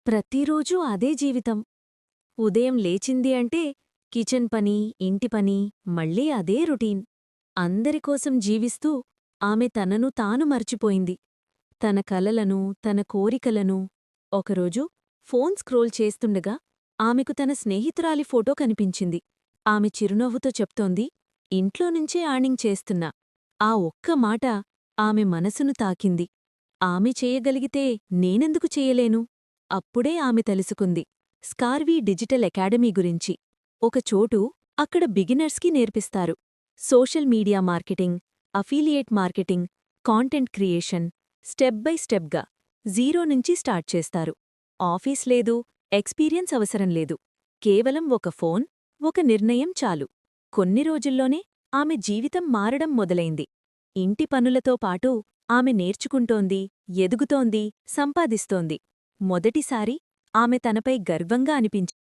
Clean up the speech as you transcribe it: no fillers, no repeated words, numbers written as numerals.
ప్రతిరోజూ అదే జీవితం. ఉదయం లేచింది అంటే కిచెన్ పని, ఇంటి పని, మళ్ళీ అదే రొటీన్. అందరికోసం జీవిస్తూ ఆమె తనను తాను మర్చిపోయింది. తన కలలను, తన కోరికలను. ఒకరోజు ఫోన్ స్క్రోల్ చేస్తుండగా ఆమెకు తన స్నేహితురాలి ఫోటో కనిపించింది. ఆమె చిరునవ్వుతో చెప్తోంది, ఇంట్లోనుంచే ఆర్నింగ్ చేస్తున్నా. ఆ ఒక్క మాట ఆమె మనసును తాకింది. ఆమె చేయగలిగితే నేనెందుకు చెయ్యలేను? అప్పుడే ఆమె తెలుసుకుంది స్కార్వీ డిజిటల్ అకాడమీ గురించి. ఒక చోటు అక్కడ బిగినర్స్కి నేర్పిస్తారు. Social media marketing, affiliate marketing, content creation step by స్టెప్గా జీరో నుంచి స్టార్ట్ చేస్తారు. ఆఫీస్ లేదు, ఎక్స్పీరియన్స్ అవసరం లేదు. కేవలం ఒక ఫోన్, ఒక నిర్ణయం చాలు. కొన్ని రోజుల్లోనే ఆమె జీవితం మారడం మొదలైంది. ఇంటి పనులతో పాటు ఆమె నేర్చుకుంటోంది, ఎదుగుతోంది, సంపాదిస్తోంది. మొదటిసారి ఆమె తనపై గర్వంగా అనిపించింది.